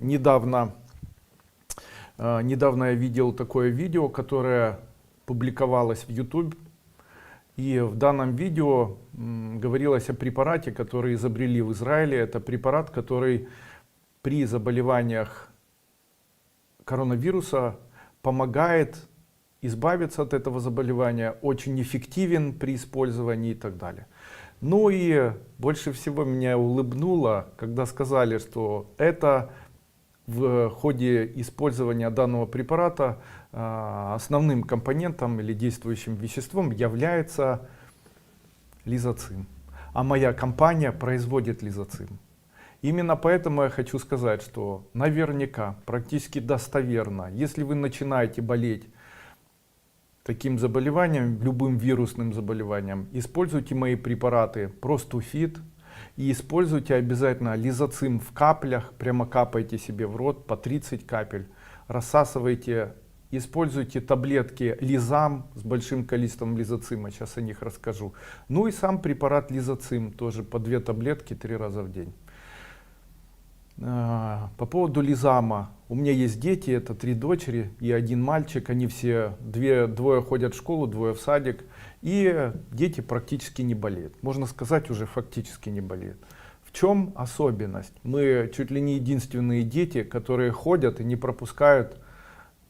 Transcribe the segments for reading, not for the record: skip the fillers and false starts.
Недавно я видел такое видео, которое публиковалось в YouTube. И в данном видео говорилось о препарате, который изобрели в Израиле. Это препарат, который при заболеваниях коронавируса помогает избавиться от этого заболевания, очень эффективен при использовании и так далее. Ну и больше всего меня улыбнуло, когда сказали, что это в ходе использования данного препарата основным компонентом или действующим веществом является лизоцим. А моя компания производит лизоцим. Именно поэтому я хочу сказать, что наверняка, практически достоверно, если вы начинаете болеть таким заболеванием, любым вирусным заболеванием, используйте мои препараты Простуфит и используйте обязательно лизоцим в каплях, прямо капайте себе в рот по 30 капель, рассасывайте, используйте таблетки Лизам с большим количеством лизоцима, сейчас о них расскажу. Ну и сам препарат лизоцим, тоже по 2 таблетки 3 раза в день. По поводу лизама, у меня есть дети, это 3 дочери и 1 мальчик, они все, двое ходят в школу, 2 в садик, и дети практически не болеют, можно сказать, уже фактически не болеют. В чем особенность? Мы чуть ли не единственные дети, которые ходят и не пропускают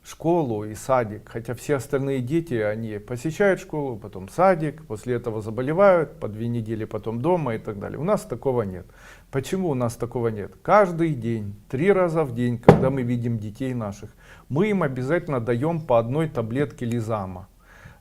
школу и садик, хотя все остальные дети, они посещают школу, потом садик, после этого заболевают, по 2 недели потом дома и так далее. У нас такого нет. Почему у нас такого нет? Каждый день, 3 раза в день, когда мы видим детей наших, мы им обязательно даем по 1 таблетке лизама.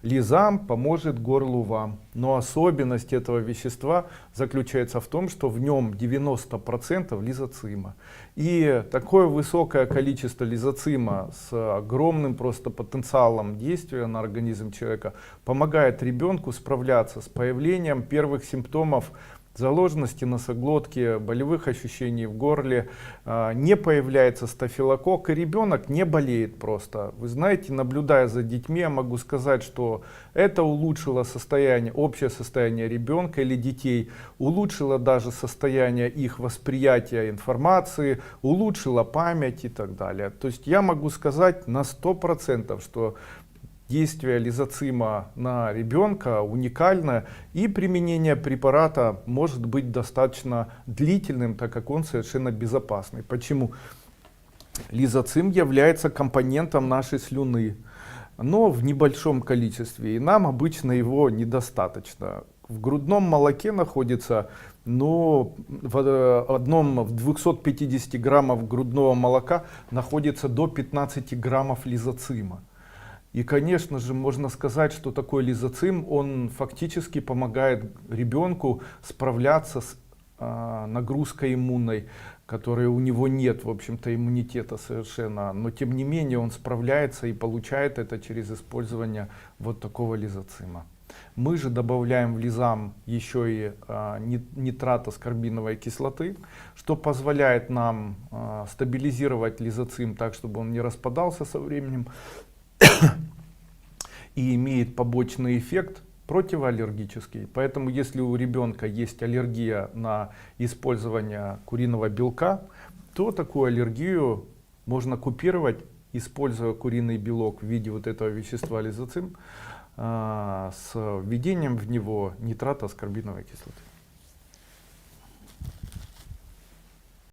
Лизам поможет горлу вам, но особенность этого вещества заключается в том, что в нем 90% лизоцима. И такое высокое количество лизоцима с огромным просто потенциалом действия на организм человека помогает ребенку справляться с появлением первых симптомов заложенности носоглотки, болевых ощущений в горле, не появляется стафилококк, и ребенок не болеет просто. Вы знаете, наблюдая за детьми, я могу сказать, что это улучшило состояние, общее состояние ребенка или детей, улучшило даже состояние их восприятия информации, улучшило память и так далее. То есть я могу сказать на 100%, что действие лизоцима на ребенка уникально, и применение препарата может быть достаточно длительным, так как он совершенно безопасный. Почему? Лизоцим является компонентом нашей слюны, но в небольшом количестве, и нам обычно его недостаточно. В грудном молоке находится, но в 250 граммов грудного молока находится до 15 граммов лизоцима. И, конечно же, можно сказать, что такой лизоцим, он фактически помогает ребенку справляться с нагрузкой иммунной, которой у него нет, в общем-то, иммунитета совершенно. Но, тем не менее, он справляется и получает это через использование вот такого лизоцима. Мы же добавляем в лизам еще и нитрат аскорбиновой кислоты, что позволяет нам стабилизировать лизоцим так, чтобы он не распадался со временем, и имеет побочный эффект противоаллергический. Поэтому если у ребенка есть аллергия на использование куриного белка, то такую аллергию можно купировать, используя куриный белок в виде вот этого вещества лизоцим с введением в него нитрата аскорбиновой кислоты.